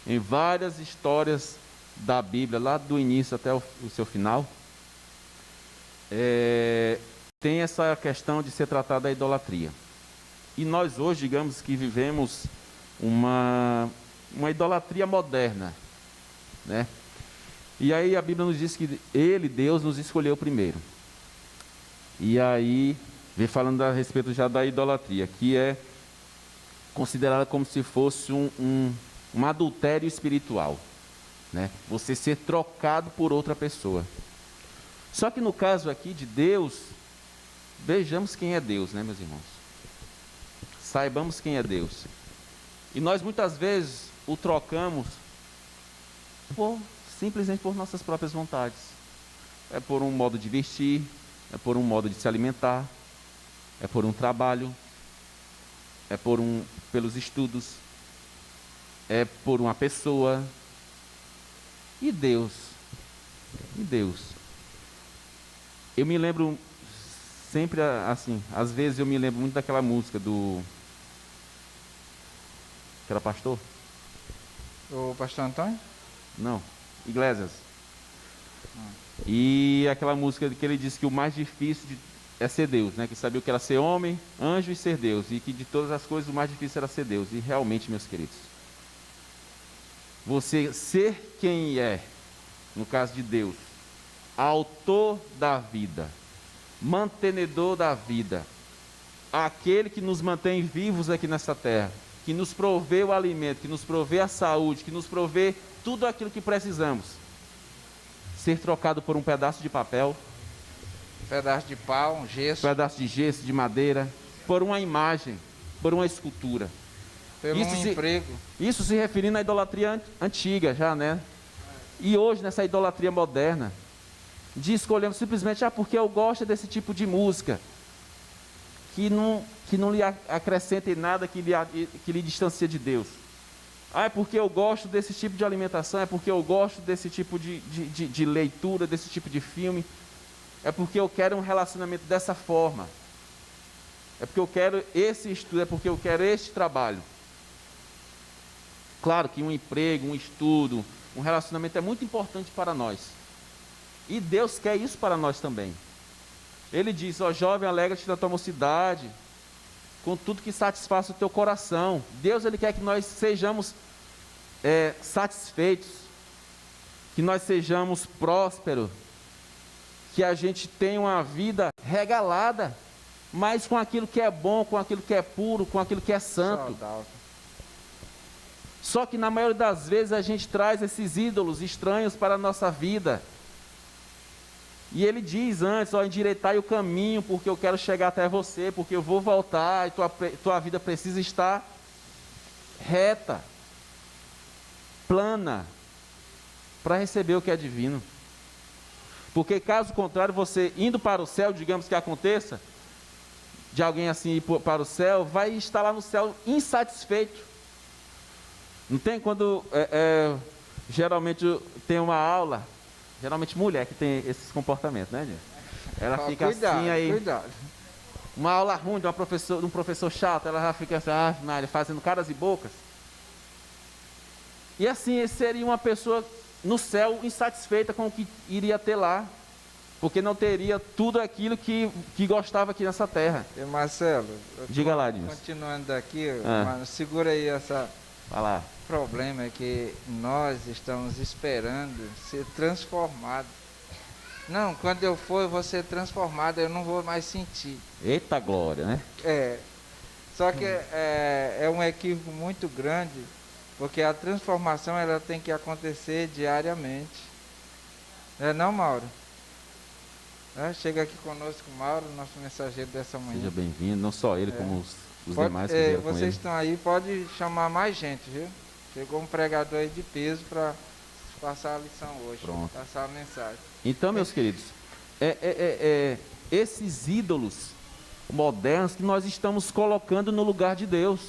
em várias histórias da Bíblia, lá do início até o seu final, tem essa questão de ser tratada da idolatria. E nós hoje, digamos que vivemos uma idolatria moderna, né? E aí a Bíblia nos diz que Deus, nos escolheu primeiro. E aí vem falando a respeito já da idolatria, que é considerada como se fosse um adultério espiritual, né? Você ser trocado por outra pessoa. Só que no caso aqui de Deus, vejamos quem é Deus, né, meus irmãos? Saibamos quem é Deus. E nós muitas vezes o trocamos simplesmente por nossas próprias vontades. É por um modo de vestir, é por um modo de se alimentar, é por um trabalho, é pelos estudos, é por uma pessoa. E Deus? E Deus? Eu me lembro sempre assim, às vezes eu me lembro muito daquela música que era pastor? O pastor Antônio? Não, Iglesias. E aquela música que ele disse que o mais difícil é ser Deus, né? Que sabia o que era ser homem, anjo e ser Deus. E que de todas as coisas o mais difícil era ser Deus. E realmente, meus queridos, você ser quem é, no caso de Deus, autor da vida, mantenedor da vida, aquele que nos mantém vivos aqui nessa terra, que nos provê o alimento, que nos provê a saúde, que nos provê tudo aquilo que precisamos. Ser trocado por um pedaço de papel, pedaço de pau, um gesso, pedaço de gesso, de madeira, por uma imagem, por uma escultura. Pelo emprego. Isso se referindo à idolatria antiga já, né? E hoje, nessa idolatria moderna, de escolhermos simplesmente, porque eu gosto desse tipo de música, que não lhe acrescenta em nada, que lhe distancia de Deus. É porque eu gosto desse tipo de alimentação, é porque eu gosto desse tipo de leitura, desse tipo de filme, é porque eu quero um relacionamento dessa forma, é porque eu quero esse estudo, é porque eu quero este trabalho. Claro que um emprego, um estudo, um relacionamento é muito importante para nós, E Deus quer isso para nós também. Ele diz, ó jovem, alegra-te da tua mocidade, com tudo que satisfaça o teu coração. Deus, Ele quer que nós sejamos satisfeitos, que nós sejamos prósperos, que a gente tenha uma vida regalada, mas com aquilo que é bom, com aquilo que é puro, com aquilo que é santo. Só que na maioria das vezes a gente traz esses ídolos estranhos para a nossa vida. E ele diz antes, ó, endireitai o caminho, porque eu quero chegar até você, porque eu vou voltar, e tua vida precisa estar reta, plana, para receber o que é divino. Porque caso contrário, você indo para o céu, digamos que aconteça, de alguém assim ir para o céu, vai estar lá no céu insatisfeito. Não tem quando, geralmente tem uma aula, geralmente mulher que tem esses comportamentos, né, gente? Ela fica cuidado, assim aí, cuidado. Uma aula ruim de um professor chato, ela já fica assim, Maria, fazendo caras e bocas. E assim, seria uma pessoa no céu insatisfeita com o que iria ter lá, porque não teria tudo aquilo que gostava aqui nessa terra. E Marcelo, diga lá, Edilson. Continuando aqui, mano, segura aí essa... Vai lá. O problema é que nós estamos esperando ser transformados. Não, quando eu for, eu vou ser transformado, eu não vou mais sentir. Eita glória, né? Só que é um equívoco muito grande, porque a transformação ela tem que acontecer diariamente. Não, Mauro? Chega aqui conosco, Mauro, nosso mensageiro dessa manhã. Seja bem-vindo, não só ele, como os demais que vieram com ele. Vocês estão aí, pode chamar mais gente, viu? Chegou um pregador aí de peso para passar a lição hoje. Pronto. Passar a mensagem. Então, meus queridos, esses ídolos modernos que nós estamos colocando no lugar de Deus.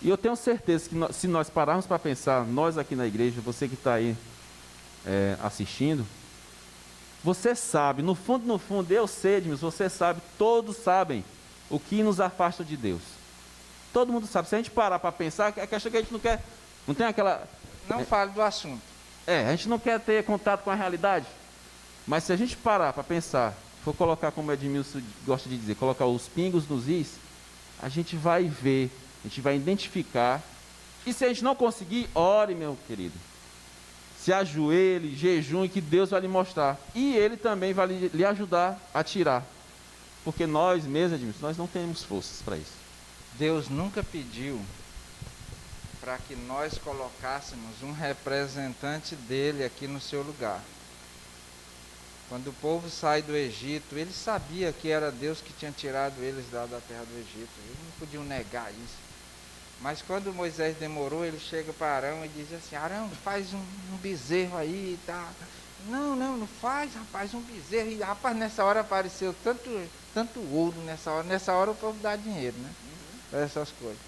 E eu tenho certeza que se nós pararmos para pensar, nós aqui na igreja, você que está aí assistindo, você sabe, no fundo, eu sei, Edmilson, você sabe, todos sabem o que nos afasta de Deus. Todo mundo sabe. Se a gente parar para pensar, é que acha que a gente não quer, não tem aquela... Não fale do assunto. A gente não quer ter contato com a realidade. Mas se a gente parar para pensar, for colocar, como o Edmilson gosta de dizer, colocar os pingos nos is, a gente vai ver, a gente vai identificar. E se a gente não conseguir, ore, meu querido. Se ajoelhe, jejum, que Deus vai lhe mostrar. E Ele também vai lhe ajudar a tirar. Porque nós mesmos, Edmilson, nós não temos forças para isso. Deus nunca pediu para que nós colocássemos um representante dele aqui no seu lugar. Quando o povo sai do Egito, ele sabia que era Deus que tinha tirado eles da terra do Egito. Eles não podiam negar isso. Mas quando Moisés demorou, ele chega para Arão e diz assim, Arão, faz um bezerro aí, tá? Não faz, rapaz, um bezerro. E, rapaz, nessa hora apareceu tanto ouro nessa hora. Nessa hora o povo dá dinheiro, né? Para essas coisas.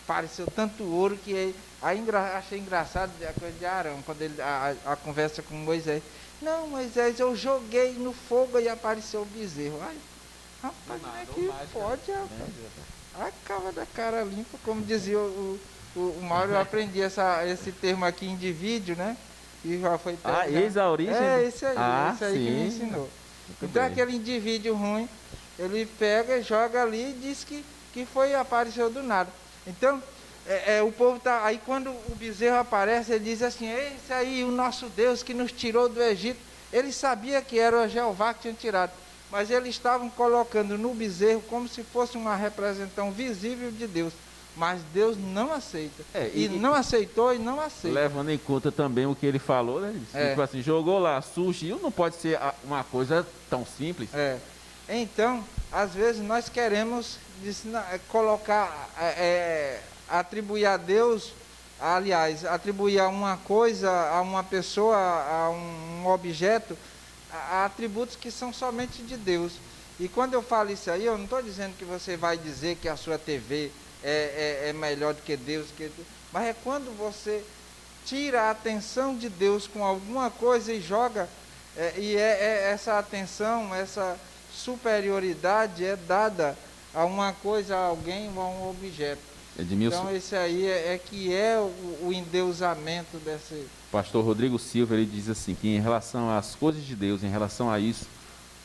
Apareceu tanto ouro que aí achei engraçado a coisa de Arão, quando ele, a conversa com Moisés. Não, Moisés, eu joguei no fogo e apareceu o bezerro. Ai, rapaz, como é que pode, rapaz? A cava da cara limpa, como dizia o Mauro, eu aprendi esse termo aqui, indivíduo, né? E já foi eis a origem? Esse aí, esse aí que me ensinou. Então aquele indivíduo ruim, ele pega, joga ali e diz que apareceu do nada. Então, o povo está... Aí quando o bezerro aparece, ele diz assim, esse aí, o nosso Deus que nos tirou do Egito. Ele sabia que era o Jeová que tinha tirado. Mas eles estavam colocando no bezerro como se fosse uma representação visível de Deus. Mas Deus não aceita. Não aceitou e não aceita. Levando em conta também o que ele falou, né? Tipo assim, jogou lá, surgiu, não pode ser uma coisa tão simples. Então, às vezes nós queremos colocar, atribuir a Deus, aliás, atribuir a uma coisa, a uma pessoa, a um objeto, a atributos que são somente de Deus. E quando eu falo isso aí, eu não estou dizendo que você vai dizer que a sua TV é melhor do que Deus, mas é quando você tira a atenção de Deus com alguma coisa e joga, essa atenção, essa superioridade é dada a uma coisa, a alguém ou a um objeto. Edmilson. Então esse aí que é o endeusamento desse... Pastor Rodrigo Silva, ele diz assim, que em relação às coisas de Deus, em relação a isso,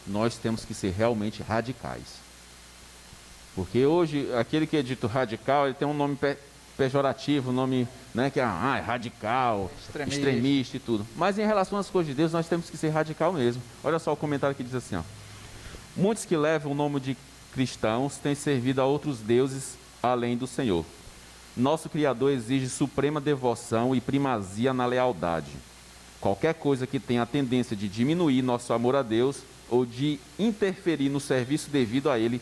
nós temos que ser realmente radicais. Porque hoje, aquele que é dito radical, ele tem um nome pejorativo, um nome, né, que é radical, extremista e tudo. Mas em relação às coisas de Deus, nós temos que ser radical mesmo. Olha só o comentário que diz assim, ó. Muitos que levam o nome de cristãos têm servido a outros deuses além do Senhor. Nosso Criador exige suprema devoção e primazia na lealdade. Qualquer coisa que tenha a tendência de diminuir nosso amor a Deus ou de interferir no serviço devido a Ele,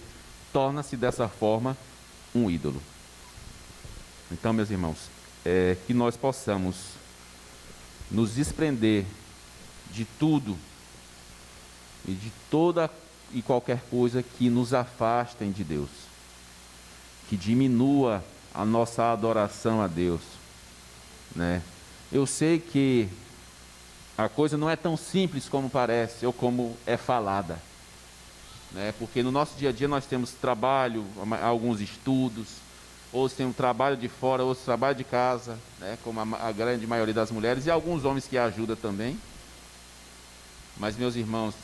torna-se dessa forma um ídolo. Então, meus irmãos, que nós possamos nos desprender de tudo e de toda e qualquer coisa que nos afastem de Deus, que diminua a nossa adoração a Deus, né? Eu sei que a coisa não é tão simples como parece ou como é falada, né? Porque no nosso dia a dia nós temos trabalho, alguns estudos, outros têm um trabalho de fora, outros trabalho de casa, né? Como a grande maioria das mulheres e alguns homens que ajudam também. Mas, meus irmãos,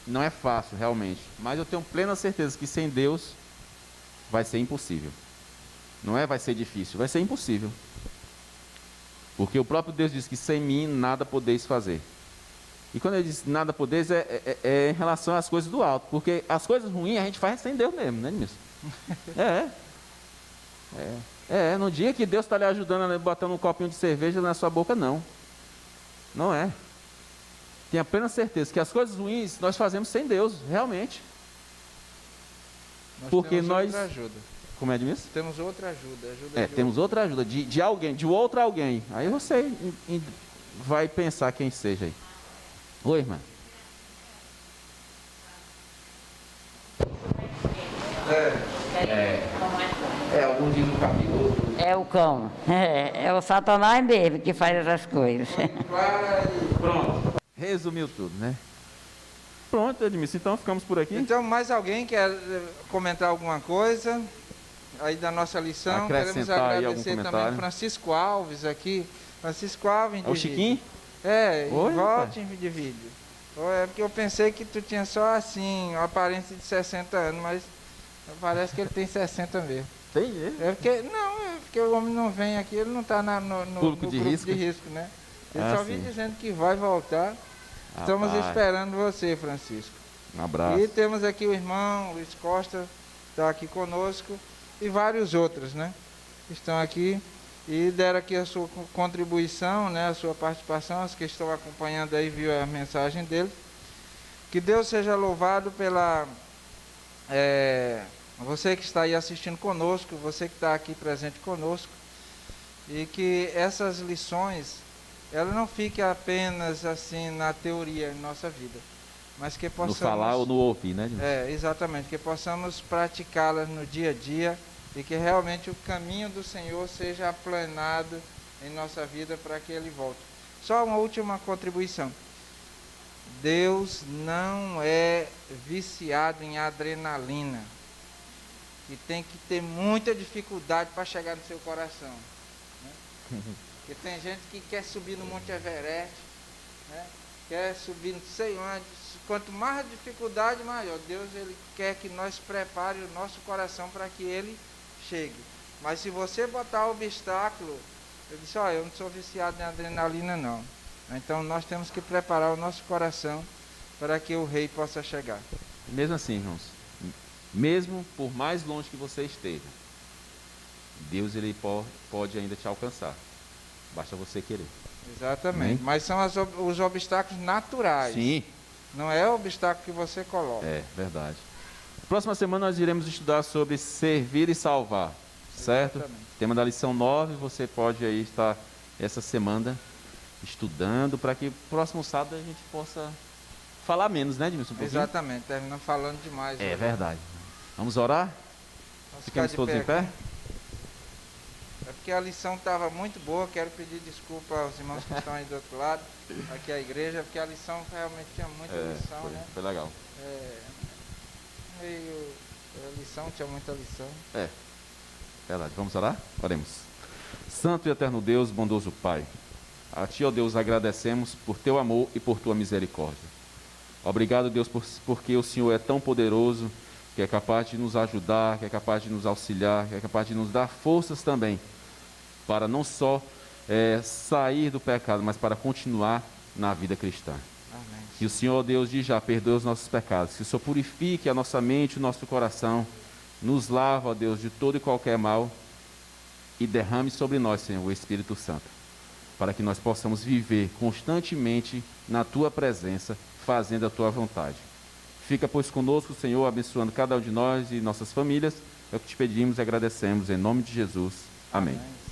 não é fácil realmente, mas eu tenho plena certeza que sem Deus vai ser impossível. Não vai ser difícil, vai ser impossível. Porque o próprio Deus diz que sem mim nada podeis fazer. E quando ele diz nada podeis, é em relação às coisas do alto. Porque as coisas ruins a gente faz sem Deus mesmo, né, Edmilson? No dia que Deus está lhe ajudando, botando um copinho de cerveja na sua boca, não. Não é. Tenha plena certeza que as coisas ruins nós fazemos sem Deus, realmente. Porque nós... outra ajuda. Como é, Edmilson? Temos outra ajuda. Temos outra ajuda, de alguém, de outro alguém. Aí você vai pensar quem seja aí. Oi, irmã. Alguns dizem o capítulo. É o cão. É o Satanás mesmo que faz essas coisas. Pronto. Resumiu tudo, né? Pronto, Edmilson, então ficamos por aqui. Então, mais alguém quer comentar alguma coisa aí da nossa lição? Queremos agradecer também Francisco Alves aqui. Francisco Alves, é o Chiquinho? Oi, volte em vídeo. É porque eu pensei que tu tinha só assim, uma aparência de 60 anos, mas parece que ele tem 60 mesmo. Tem ele? Porque o homem não vem aqui, ele não está no grupo de risco, né? Ele só vem dizendo que vai voltar. Estamos esperando você, Francisco. Um abraço. E temos aqui o irmão Luiz Costa, está aqui conosco, e vários outros, né? Que estão aqui e deram aqui a sua contribuição, né? A sua participação, os que estão acompanhando aí, viu a mensagem dele. Que Deus seja louvado pela... você que está aí assistindo conosco, você que está aqui presente conosco, e que essas lições, ela não fique apenas assim na teoria em nossa vida, mas que possamos... No falar ou no ouvir, né? Exatamente, que possamos praticá-las no dia a dia e que realmente o caminho do Senhor seja aplanado em nossa vida para que Ele volte. Só uma última contribuição. Deus não é viciado em adrenalina, que tem que ter muita dificuldade para chegar no seu coração, né? Porque tem gente que quer subir no Monte Everest, né? Quer subir não sei onde, quanto mais dificuldade, maior. Deus, Ele quer que nós prepare o nosso coração para que Ele chegue. Mas se você botar obstáculo, eu disse, eu não sou viciado em adrenalina não. Então nós temos que preparar o nosso coração para que o Rei possa chegar. Mesmo assim, irmãos, mesmo por mais longe que você esteja, Deus ele pode ainda te alcançar. Basta você querer. Exatamente. Amém? Mas são os obstáculos naturais. Sim. Não é o obstáculo que você coloca. É verdade. Próxima semana nós iremos estudar sobre servir e salvar. Certo? Exatamente. Tema da lição 9, você pode aí estar essa semana estudando para que próximo sábado a gente possa falar menos, né, Edmilson? Exatamente, terminamos falando demais. É verdade. Vamos orar? Ficamos todos em pé? É porque a lição estava muito boa, quero pedir desculpa aos irmãos que estão aí do outro lado, aqui a igreja, porque a lição realmente tinha muita lição, né? Foi legal. A lição tinha muita lição. Verdade. Vamos orar? Oremos. Santo e eterno Deus, bondoso Pai, a Ti, ó Deus, agradecemos por Teu amor e por Tua misericórdia. Obrigado, Deus, porque o Senhor é tão poderoso, que é capaz de nos ajudar, que é capaz de nos auxiliar, que é capaz de nos dar forças também, para não só sair do pecado, mas para continuar na vida cristã. Amém. Que o Senhor, Deus, de já perdoe os nossos pecados, que o Senhor purifique a nossa mente, o nosso coração, nos lava, ó Deus, de todo e qualquer mal e derrame sobre nós, Senhor, o Espírito Santo, para que nós possamos viver constantemente na Tua presença, fazendo a Tua vontade. Fica, pois, conosco, Senhor, abençoando cada um de nós e nossas famílias. É o que te pedimos e agradecemos, em nome de Jesus. Amém. Amém.